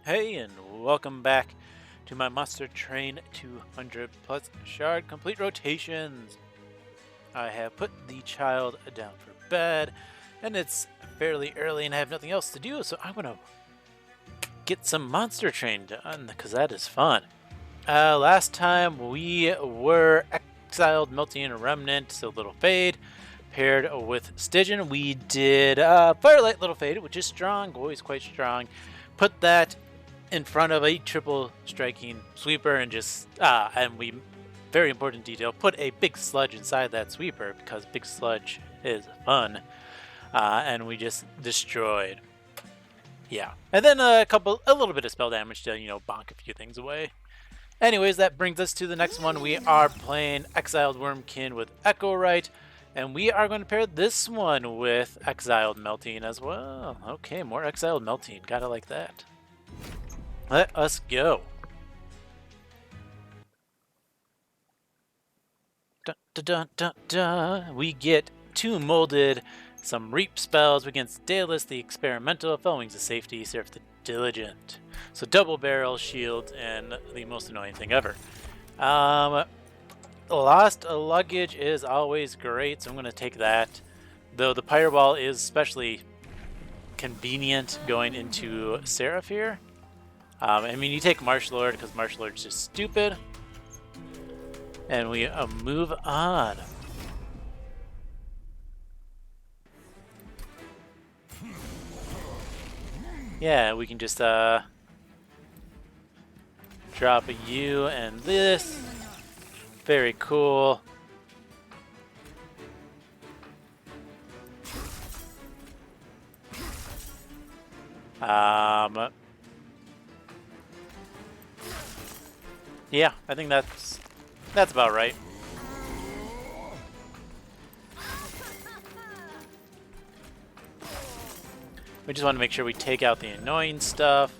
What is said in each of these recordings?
Hey, and welcome back to my Monster Train 200 plus shard complete rotations. I have put the child down for bed, and it's fairly early and I have nothing else to do, so I'm gonna get some Monster Train done, because that is fun. Last time we were exiled, melting and Remnant, so Little Fade, paired with Stygian. We did Firelight Little Fade, which is strong, always quite strong. Put that in front of a triple striking sweeper and just and we, very important detail, put a big sludge inside that sweeper because big sludge is fun, and we just destroyed. Yeah, and then a little bit of spell damage to bonk a few things away. Anyways, that brings us to the next one. We are playing Exiled Wurmkin with Echo Right, and we are going to pair this one with Exiled Melting as well. Okay, more Exiled Melting, gotta like that. Let us go. Dun, dun, dun, dun, dun. We get 2 molded, some reap spells against Daedalus the Experimental, Pyrewings of Safety, Seraph the Diligent. So double barrel shield and the most annoying thing ever. Lost luggage is always great, so I'm going to take that. Though the Pyreball is especially convenient going into Seraph here. I mean, you take Marsh Lord because Marsh Lord's just stupid. And we move on. Yeah, we can just drop a U and this. Very cool. Yeah, I think that's about right. We just want to make sure we take out the annoying stuff.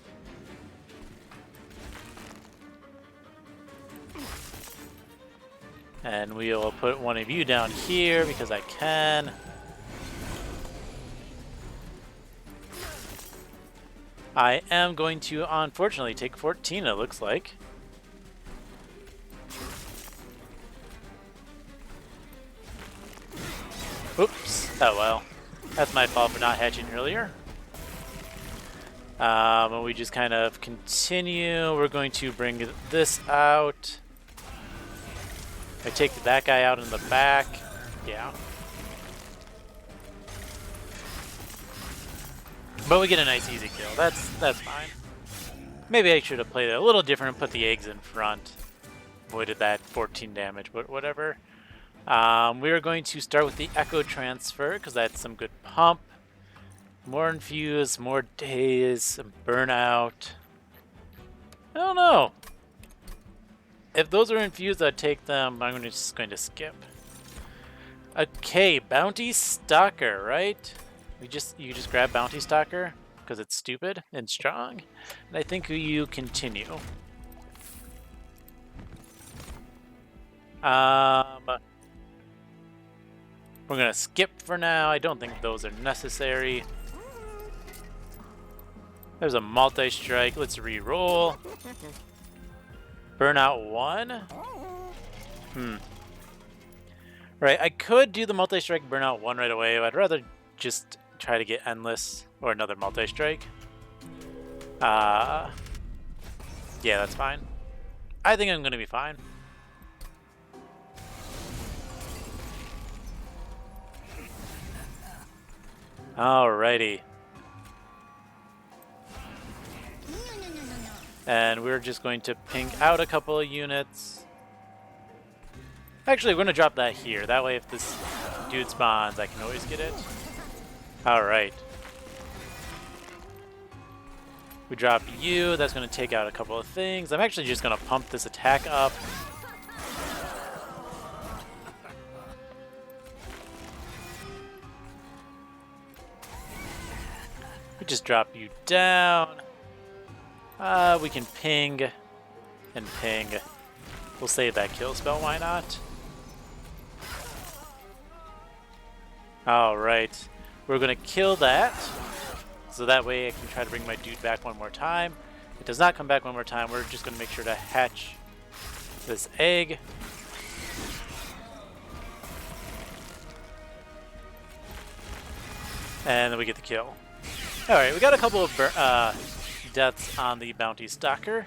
And we will put one of you down here because I can. I am going to, unfortunately, take 14, it looks like. Oops. Oh well. That's my fault for not hatching earlier. And we just kind of continue. We're going to bring this out. I take that guy out in the back. Yeah. But we get a nice easy kill. That's fine. Maybe I should have played it a little different and put the eggs in front. Avoided that 14 damage, but whatever. We are going to start with the Echo Transfer because that's some good pump. More infuse, more days, some burnout. I don't know. If those are infused, I'd take them. I'm just going to skip. Okay, Bounty Stalker, right? You just grab Bounty Stalker because it's stupid and strong. And I think you continue. We're gonna skip for now. I don't think those are necessary. There's a multi-strike. Let's re-roll. Burnout 1? Right, I could do the multi-strike burnout 1 right away. I'd rather just try to get endless or another multi-strike. Yeah, that's fine. I think I'm gonna be fine. Alrighty. And we're just going to ping out a couple of units. Actually, we're going to drop that here. That way, if this dude spawns, I can always get it. Alright. We drop you. That's going to take out a couple of things. I'm actually just going to pump this attack up. We just drop you down. We can ping and ping. We'll save that kill spell, why not? Alright. We're gonna kill that. So that way I can try to bring my dude back one more time. It does not come back one more time. We're just going to make sure to hatch this egg. And then we get the kill. Alright, we got a couple of deaths on the Bounty Stalker.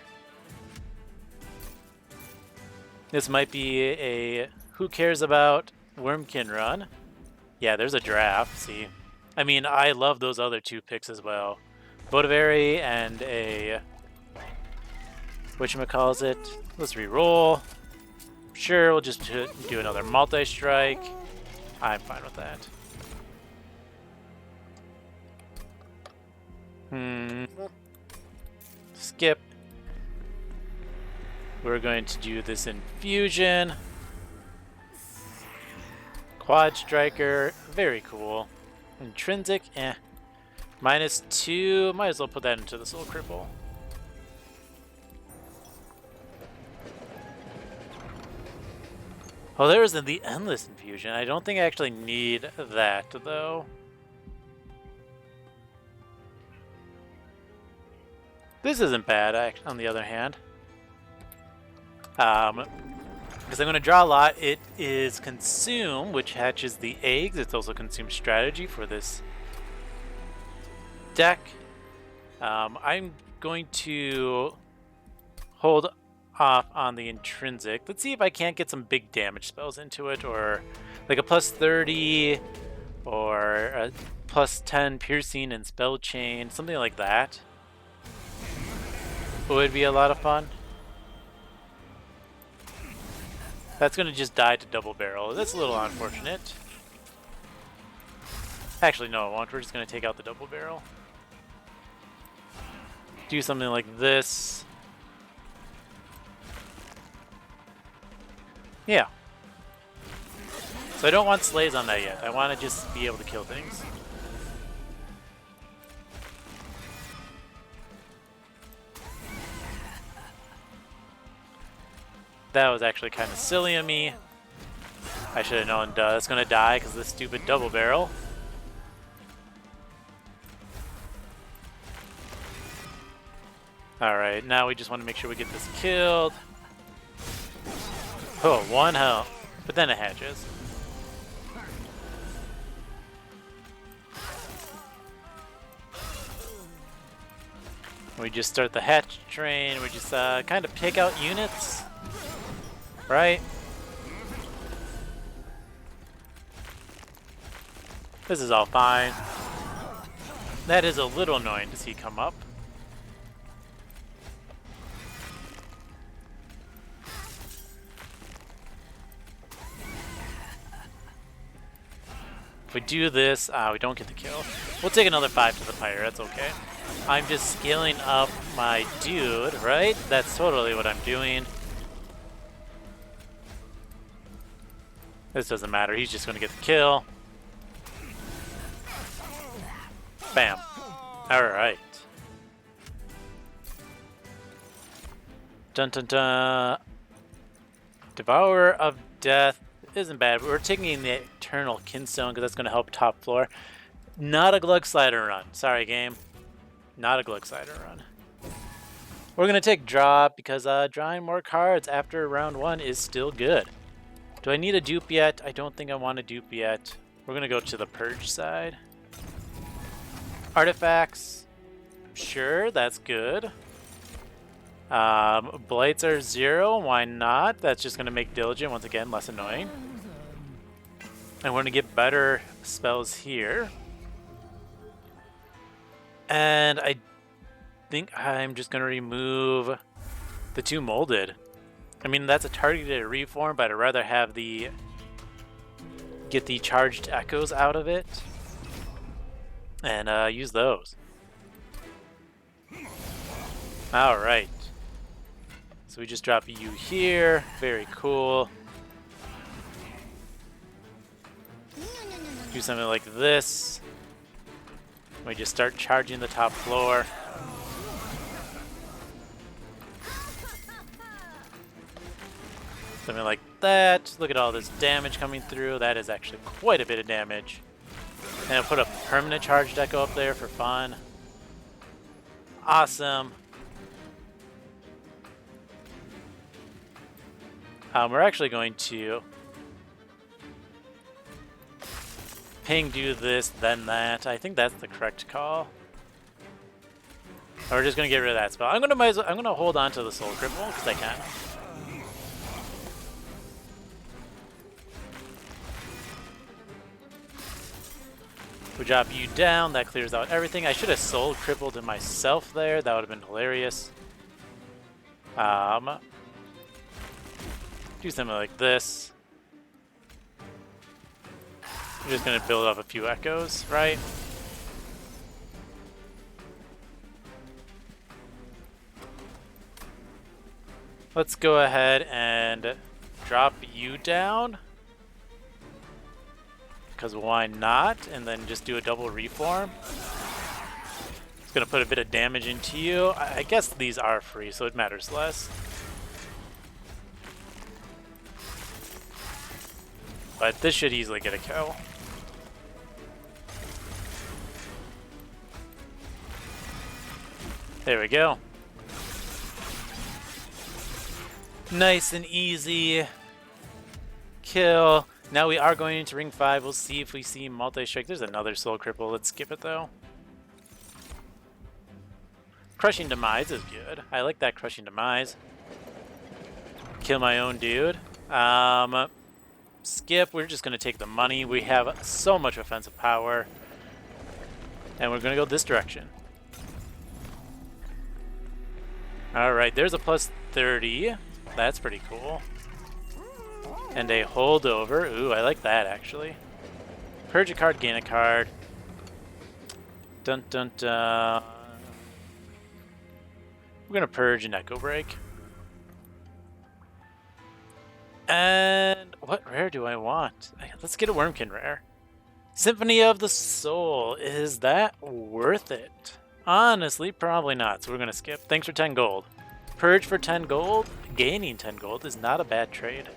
This might be a who cares about Wurmkin run. Yeah, there's a draft, see. I mean, I love those other two picks as well. Bodavari and a... whatchamacallit. Let's re-roll. Sure, we'll just do another multi-strike. I'm fine with that. Skip. We're going to do this infusion. Quad Striker, very cool. Intrinsic, eh. -2, might as well put that into the Soul Cripple. Oh, there was the Endless Infusion. I don't think I actually need that, though. This isn't bad, on the other hand. Because I'm going to draw a lot. It is Consume, which hatches the eggs. It's also Consume Strategy for this deck. I'm going to hold off on the Intrinsic. Let's see if I can't get some big damage spells into it, or like a +30 or a +10 Piercing and Spell Chain, something like that. Would be a lot of fun. That's going to just die to double barrel. That's a little unfortunate. Actually, no, it won't. We're just going to take out the double barrel. Do something like this. Yeah. So I don't want slays on that yet. I want to just be able to kill things. That was actually kind of silly of me. I should have known it's going to die because of this stupid double barrel. Alright, now we just want to make sure we get this killed. Oh, 1 health. But then it hatches. We just start the hatch train. We just kind of pick out units. Right? This is all fine. That is a little annoying to see come up. If we do this, we don't get the kill. We'll take another 5 to the pyre, that's okay. I'm just scaling up my dude, right? That's totally what I'm doing. This doesn't matter, he's just gonna get the kill. Bam. Alright. Dun dun dun. Devourer of Death isn't bad. We're taking the Eternal Kinstone because that's going to help top floor. Not a Glug Slider run. Sorry, game. Not a Glug Slider run. We're going to take draw because drawing more cards after round 1 is still good. Do I need a dupe yet? I don't think I want a dupe yet. We're going to go to the Purge side. Artifacts. Sure, that's good. Blights are 0. Why not? That's just going to make Diligent, once again, less annoying. And we're going to get better spells here. And I think I'm just going to remove the 2 molded. I mean, that's a targeted reform, but I'd rather have get the charged echoes out of it and use those. All right. So we just drop you here. Very cool. Do something like this. We just start charging the top floor. Something like that. Look at all this damage coming through. That is actually quite a bit of damage. And I'll put a permanent charged echo up there for fun. Awesome. We're actually going to ping, do this, then that. I think that's the correct call. Or we're just gonna get rid of that spell. I'm gonna hold on to the Soul Cripple because I can. We drop you down. That clears out everything. I should have Soul Crippled him myself there. That would have been hilarious. Do something like this. I'm just gonna build up a few echoes, right? Let's go ahead and drop you down. Because why not? And then just do a double reform. It's gonna put a bit of damage into you. I guess these are free, so it matters less. But this should easily get a kill. There we go. Nice and easy kill. Now we are going into ring 5. We'll see if we see multi-strike. There's another soul cripple. Let's skip it though. Crushing Demise is good. I like that Crushing Demise. Kill my own dude. Skip. We're just going to take the money. We have so much offensive power. And we're going to go this direction. Alright, there's a plus 30. That's pretty cool. And a holdover. Ooh, I like that actually. Purge a card, gain a card. Dun dun dun. We're gonna purge an Echo Break. And what rare do I want? Let's get a Wurmkin rare. Symphony of the Soul. Is that worth it? Honestly, probably not. So we're gonna skip. Thanks for 10 gold. Purge for 10 gold. Gaining 10 gold is not a bad trade.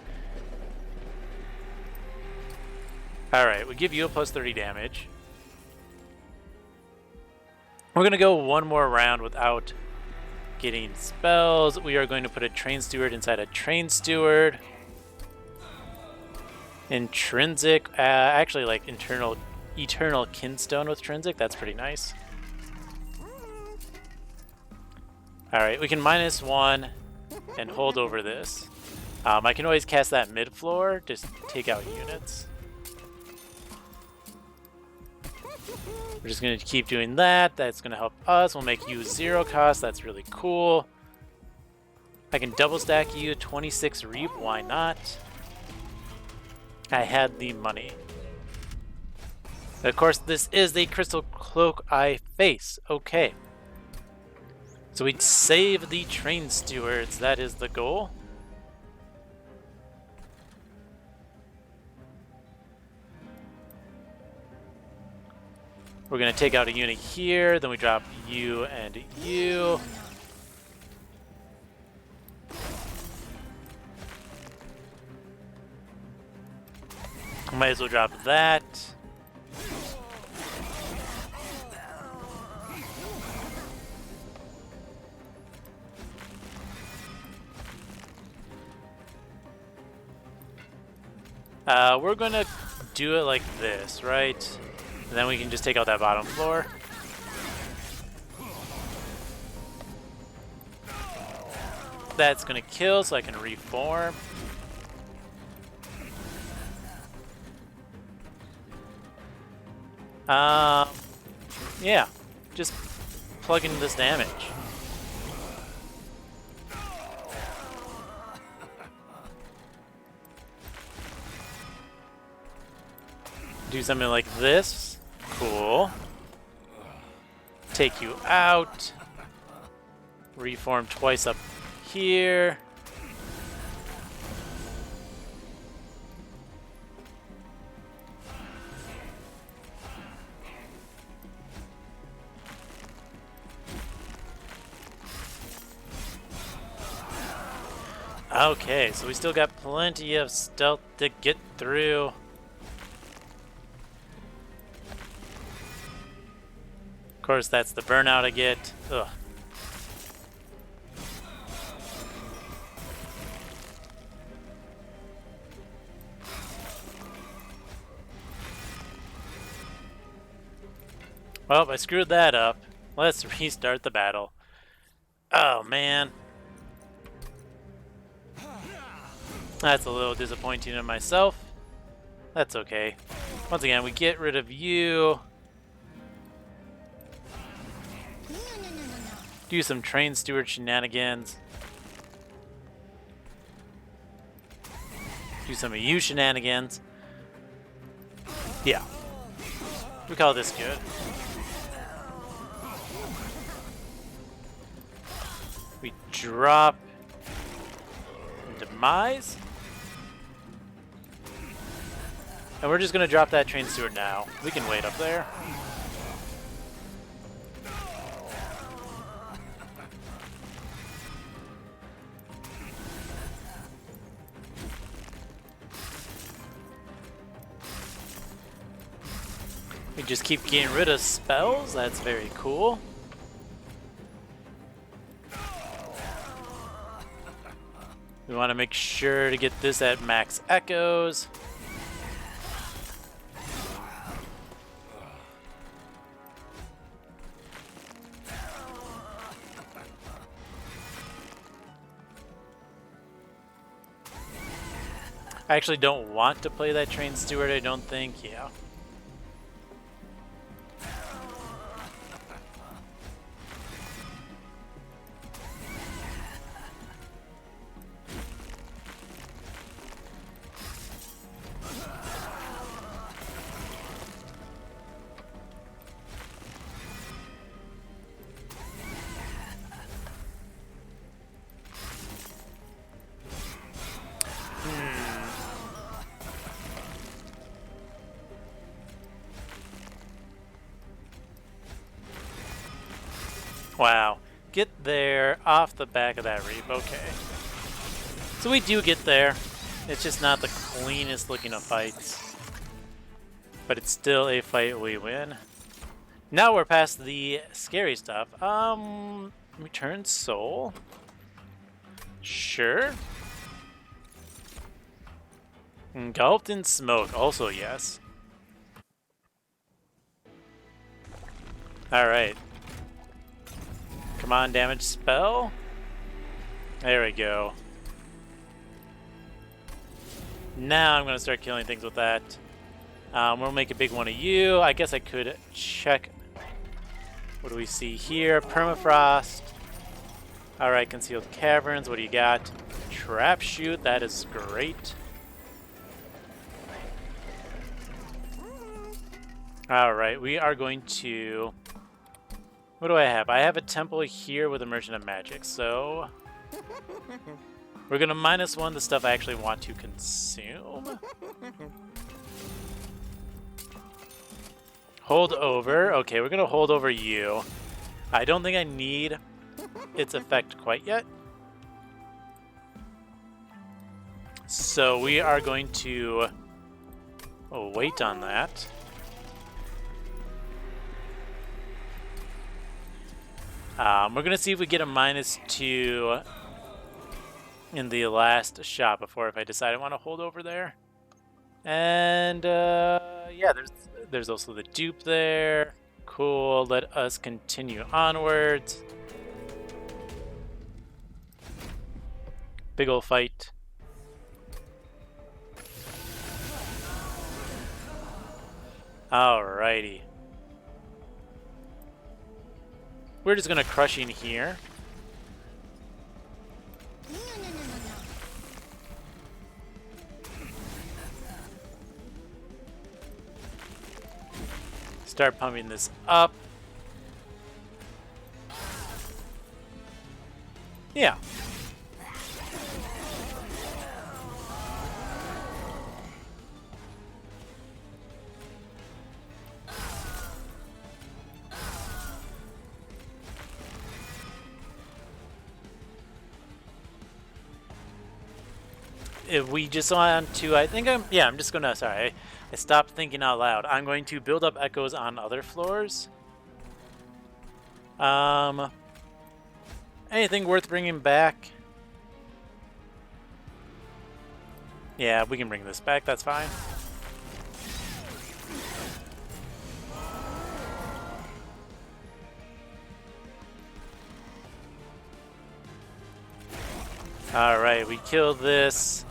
Alright, we give you a plus 30 damage. We're going to go one more round without getting spells. We are going to put a Train Steward inside a Train Steward. Intrinsic, actually like Eternal Kinstone with Trinsic, that's pretty nice. Alright, we can -1 and hold over this. I can always cast that mid-floor, just take out units. We're just going to keep doing that. That's going to help us. We'll make you 0 cost. That's really cool. I can double stack you 26 Reap. Why not? I had the money. Of course, this is the Crystal Cloak I face. Okay. So we save the Train Stewards. That is the goal. We're going to take out a unit here, then we drop you and you. Might as well drop that. We're going to do it like this, right? And then we can just take out that bottom floor. That's gonna kill, so I can reform. Yeah, just plug in this damage. Do something like this. Cool. Take you out. Reform twice up here. Okay, so we still got plenty of stealth to get through. Of course, that's the burnout I get. Ugh. Well, I screwed that up. Let's restart the battle. Oh, man. That's a little disappointing in myself. That's okay. Once again, we get rid of you. Do some train steward shenanigans. Do some of you shenanigans. Yeah. We call this good. We drop Demise. And we're just going to drop that train steward now. We can wait up there. We just keep getting rid of spells. That's very cool. We want to make sure to get this at max echoes. I actually don't want to play that train steward, I don't think. Yeah. Wow. Get there off the back of that reap. Okay. So we do get there. It's just not the cleanest looking of fights. But it's still a fight we win. Now we're past the scary stuff. Return soul? Sure. Engulfed in smoke. Also yes. Alright. Come on, damage spell. There we go. Now I'm going to start killing things with that. We'll make a big one of you. I guess I could check. What do we see here? Permafrost. Alright, concealed caverns. What do you got? Trap shoot. That is great. Alright, we are going to... What do I have? I have a temple here with Immersion of Magic, so... We're going to -1 the stuff I actually want to consume. Hold over. Okay, we're going to hold over you. I don't think I need its effect quite yet. So we are going to wait on that. We're going to see if we get a -2 in the last shot before if I decide I want to hold over there. And yeah, there's also the dupe there. Cool, let us continue onwards. Big ol' fight. Alrighty. We're just gonna crush in here. Start pumping this up. Yeah. If we just want to, I'm just gonna, sorry, I stopped thinking out loud. I'm going to build up echoes on other floors. Anything worth bringing back? Yeah, we can bring this back, that's fine. Alright, we killed this.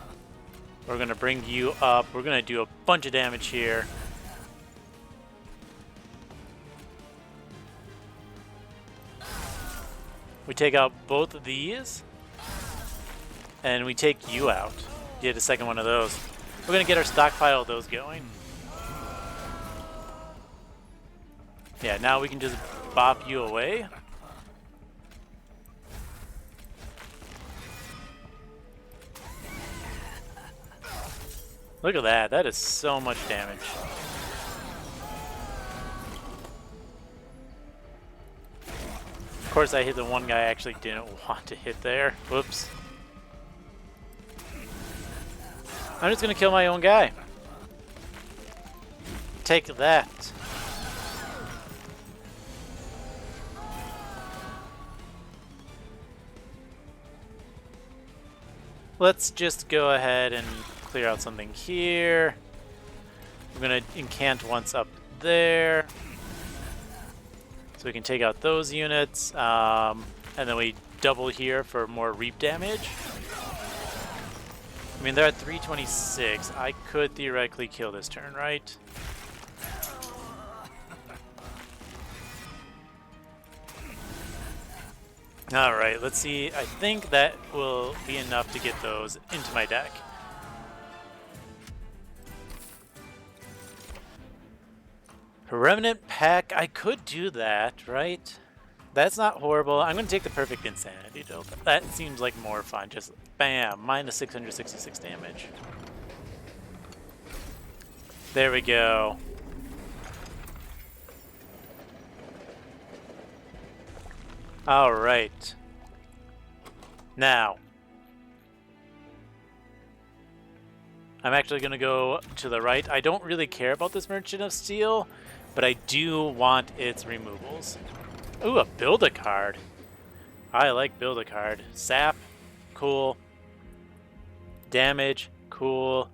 We're gonna bring you up. We're gonna do a bunch of damage here. We take out both of these. And we take you out. Get a second one of those. We're gonna get our stockpile of those going. Yeah, now we can just bop you away. Look at that. That is so much damage. Of course, I hit the one guy I actually didn't want to hit there. Whoops. I'm just going to kill my own guy. Take that. Let's just go ahead and clear out something here. We're going to incant once up there. So we can take out those units. And then we double here for more reap damage. I mean, they're at 326. I could theoretically kill this turn, right? Alright, let's see. I think that will be enough to get those into my deck. Remnant pack, I could do that, right? That's not horrible. I'm going to take the perfect insanity, though. That seems like more fun. Just bam, minus 666 damage. There we go. Alright. Now, I'm actually going to go to the right. I don't really care about this Merchant of Steel, but I do want its removals. Ooh, a Build-A-Card. I like Build-A-Card. Sap, cool. Damage, cool.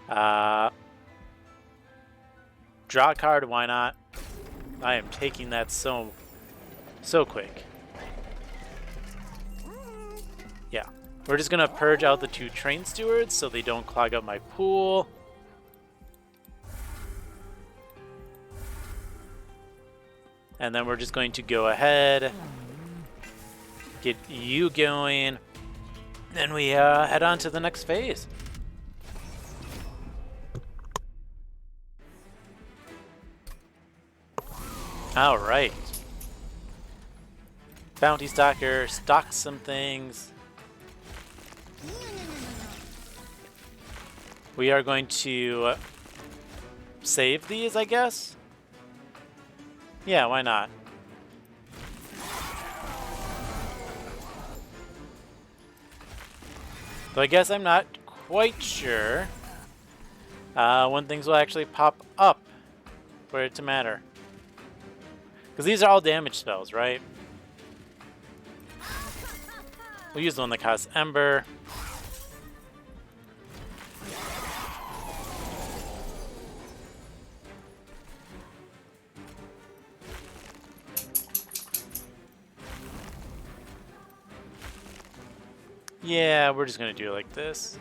Draw a card, why not? I am taking that so quick. Yeah. We're just going to purge out the 2 Train Stewards so they don't clog up my pool. And then we're just going to go ahead, get you going, and we head on to the next phase. All right. Bounty Stalker, stock some things. We are going to save these, I guess. Yeah, why not? Though I guess I'm not quite sure when things will actually pop up for it to matter. Because these are all damage spells, right? We'll use the one that costs Ember. Yeah, we're just going to do it like this.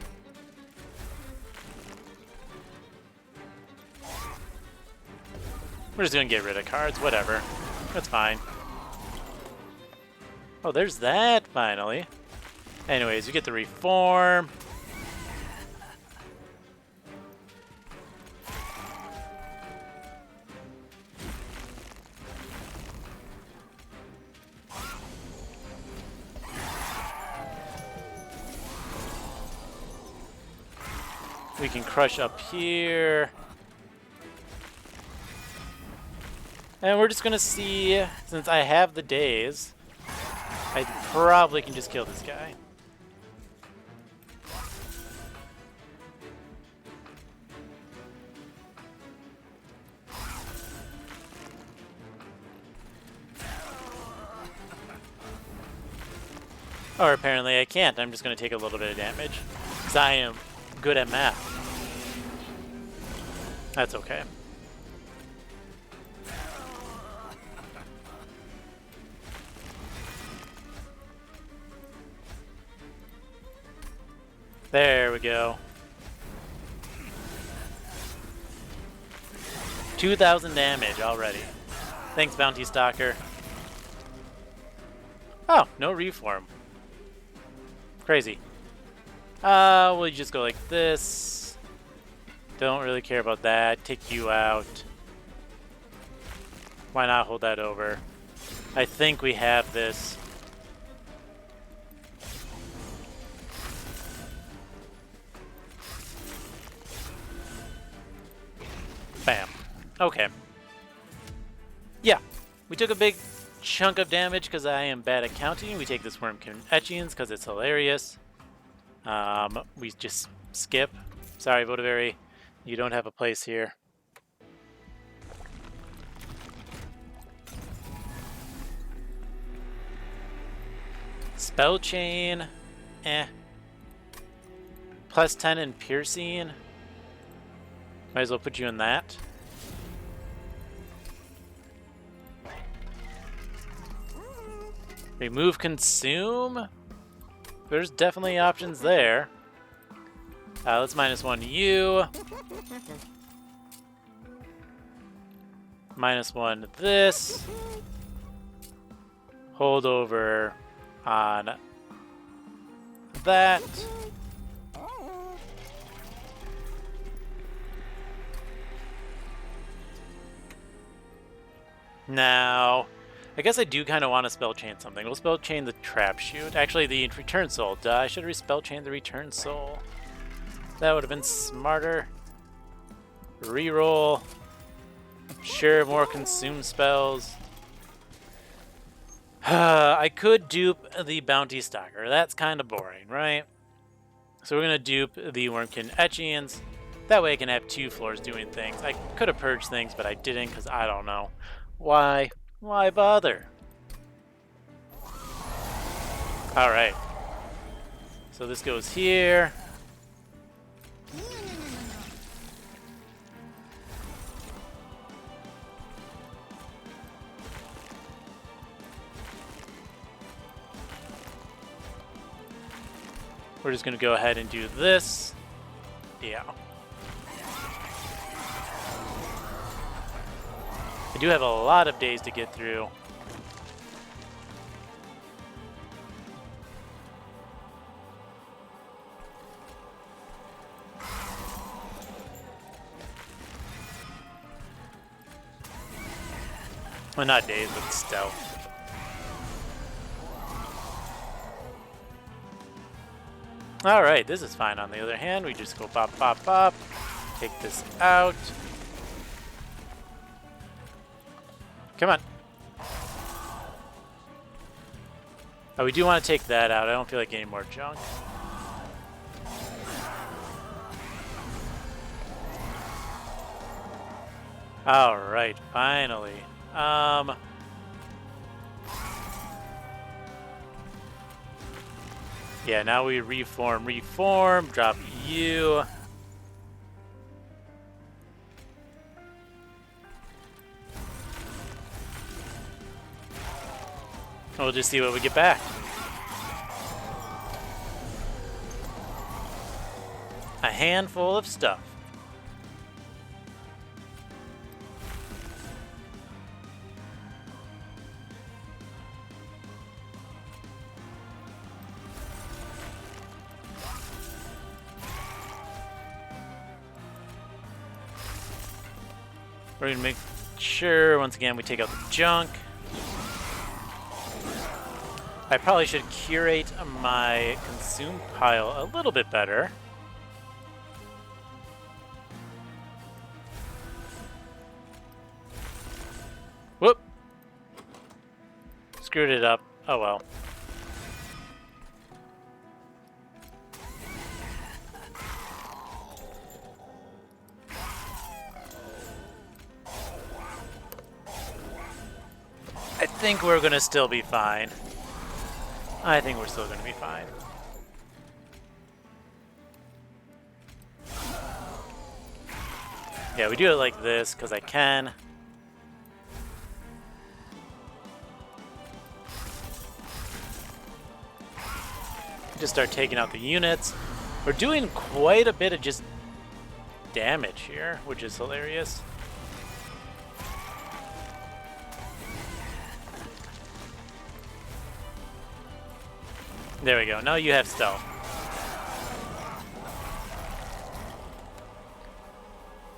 We're just going to get rid of cards, whatever. That's fine. Oh, there's that, finally. Anyways, you get the Reform. We can crush up here. And we're just gonna see, since I have the days, I probably can just kill this guy. Or apparently I can't. I'm just gonna take a little bit of damage. Because I am good at math. That's okay. There we go. 2,000 damage already. Thanks, Bounty Stalker. Oh, no reform. Crazy. We'll just go like this. Don't really care about that. Take you out. Why not hold that over? I think we have this. Bam. Okay. Yeah, we took a big chunk of damage because I am bad at counting. We take this Wurmkin Etchians because it's hilarious. We just skip. Sorry, Votivari, you don't have a place here. Spell Chain, Plus 10 in piercing. Might as well put you in that. Remove Consume. There's definitely options there. Let's -1 you. -1 this. Hold over on that. Now, I guess I do kind of want to spell chain something. We'll spell chain the trap shoot. Actually, the return soul. Duh, I should have spell chained the return soul. That would have been smarter. Reroll. Sure, more consume spells. I could dupe the Bounty Stalker. That's kind of boring, right? So we're going to dupe the Wurmkin Etchians. That way I can have 2 floors doing things. I could have purged things, but I didn't because I don't know. Why? Why bother? Alright. So this goes here. We're just going to go ahead and do this. Yeah. I do have a lot of days to get through. Well, not days, but stealth. Alright, this is fine. On the other hand, we just go bop, bop, bop. Take this out. Come on. Oh, we do want to take that out. I don't feel like any more junk. Alright, finally. Yeah, now we reform, drop you. We'll just see what we get back. A handful of stuff. We're going to make sure, once again, we take out the junk. I probably should curate my consume pile a little bit better. Whoop! Screwed it up. Oh well. I think we're gonna still be fine. I think we're still gonna be fine. Yeah, we do it like this because I can. Just start taking out the units. We're doing quite a bit of just damage here, which is hilarious. There we go. Now you have stealth.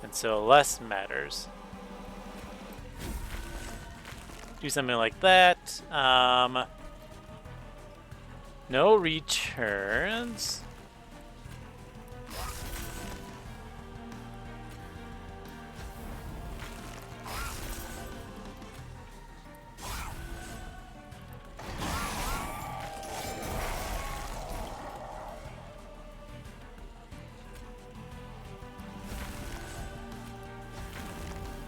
And so less matters. Do something like that. No returns.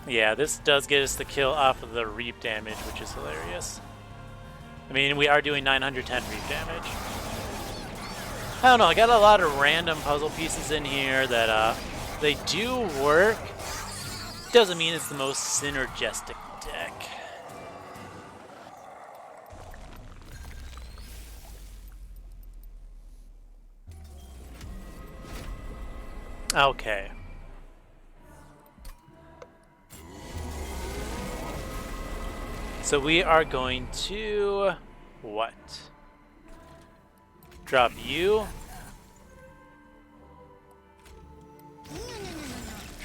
Yeah, this does get us the kill off of the reap damage, which is hilarious. I mean, we are doing 910 reap damage. I don't know, I got a lot of random puzzle pieces in here that they do work. Doesn't mean it's the most synergistic deck. Okay. So we are going to what? Drop you.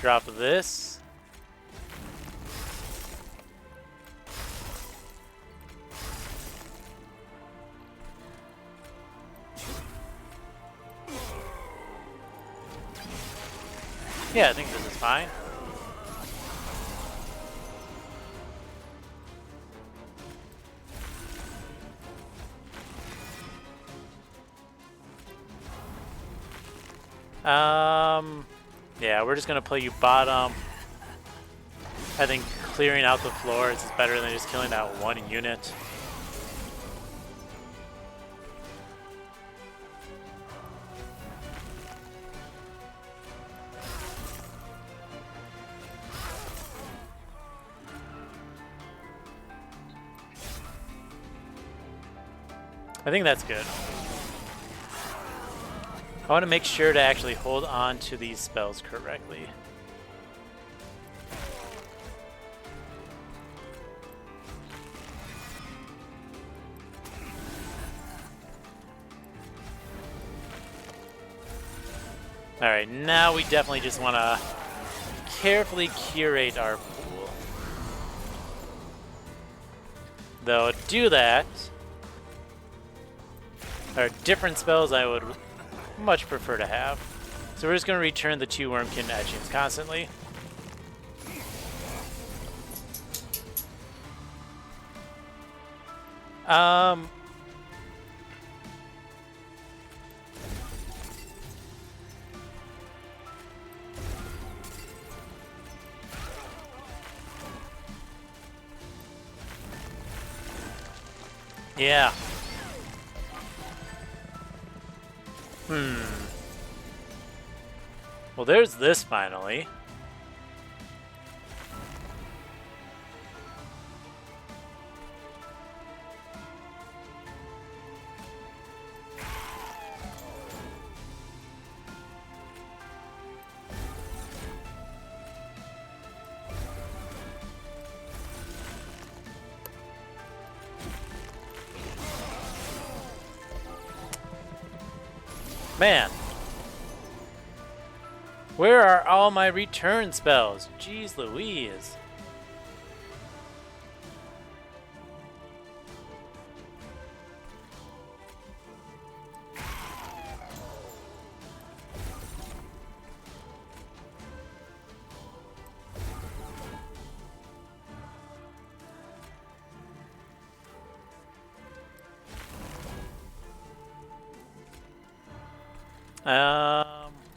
Drop this. Yeah, I think this is fine. Yeah, we're just gonna play you bottom. I think clearing out the floors is better than just killing that one unit. I think that's good. I want to make sure to actually hold on to these spells correctly. Alright, now we definitely just want to carefully curate our pool. Though, to do that, there are different spells I would much prefer to have. So we're just going to return the 2 Wurmkin etchings constantly. Yeah. Well, there's this finally. Man. Where are all my return spells? Jeez Louise.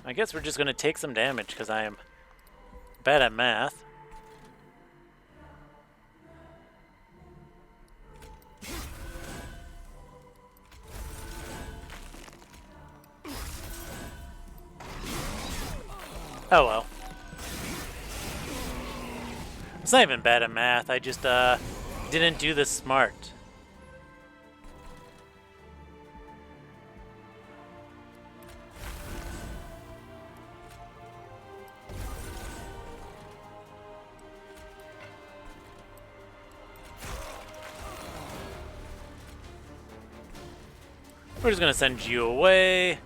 I guess we're just going to take some damage because I am bad at math. Oh well. It's not even bad at math, I just didn't do this smart. We're just going to send you away.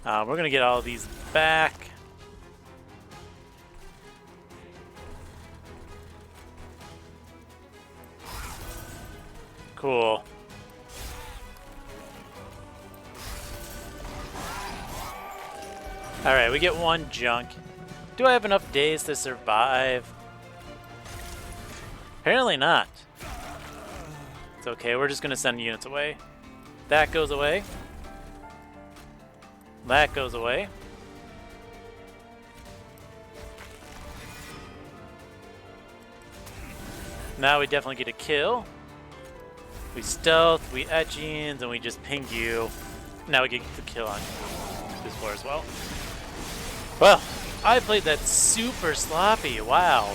We're going to get all of these back. Cool. Alright, we get one junk. Do I have enough days to survive? Apparently not. It's okay, we're just going to send units away. That goes away. That goes away. Now we definitely get a kill. We stealth, we etchings, and we just ping you. Now we get the kill on this floor as well. Well, I played that super sloppy. Wow.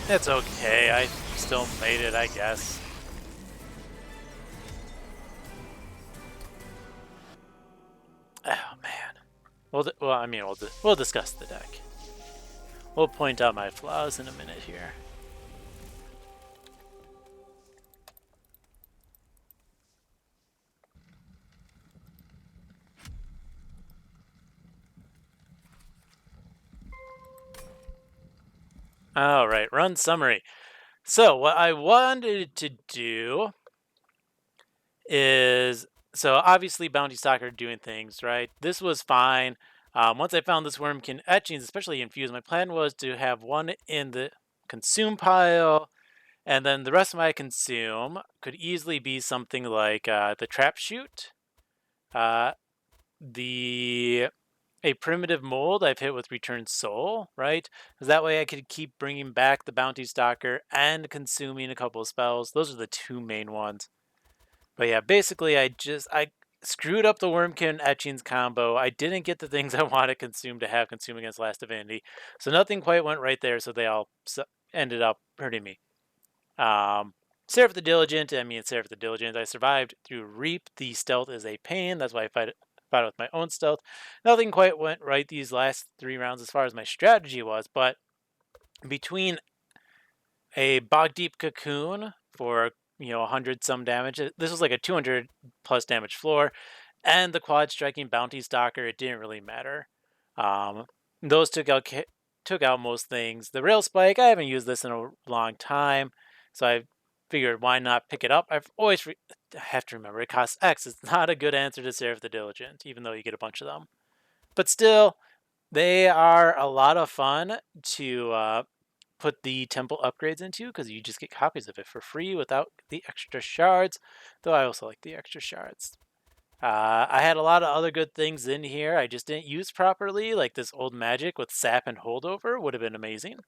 It's okay. I still made it, I guess. Oh man. We'll discuss the deck. We'll point out my flaws in a minute here. All right, run summary. So what I wanted to do is, so obviously Bounty Stalker doing things, right? This was fine. Once I found this Wurmkin etchings, especially infused, my plan was to have one in the consume pile, and then the rest of my consume could easily be something like the trap shoot, a primitive mold I've hit with Return Soul, right? Because that way I could keep bringing back the Bounty Stalker and consuming a couple of spells. Those are the two main ones. But yeah, basically I screwed up the Wurmkin Etchings combo. I didn't get the things I wanted consume to have consume against Last Divinity. So nothing quite went right there, so they all ended up hurting me. Seraph the Diligent, Seraph the Diligent. I survived through Reap. The stealth is a pain. That's why I fight with my own stealth. Nothing quite went right these last 3 rounds as far as my strategy was, but between a Bog Deep Cocoon for 100 some damage, this was like a 200 plus damage floor, and the quad striking Bounty Stalker, it didn't really matter. Those took out most things. The Rail Spike, I haven't used this in a long time, so I figured why not pick it up. I've always have to remember it costs X. It's not a good answer to Seraph the Diligent, even though you get a bunch of them. But still, they are a lot of fun to put the temple upgrades into, because you just get copies of it for free without the extra shards, though I also like the extra shards. I had a lot of other good things in here I just didn't use properly, like this old magic with sap and holdover would have been amazing.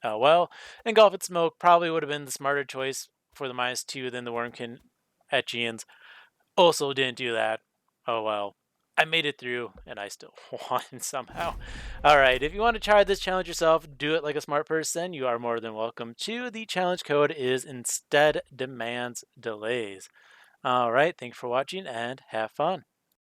Well, Engulf and Smoke probably would have been the smarter choice for the -2 than the Wurmkin Etchians. Also didn't do that. Oh well. I made it through, and I still won somehow. Alright, if you want to try this challenge yourself, do it like a smart person, you are more than welcome to. The challenge code is InsteadDemandsDelays. Alright, thanks for watching, and have fun.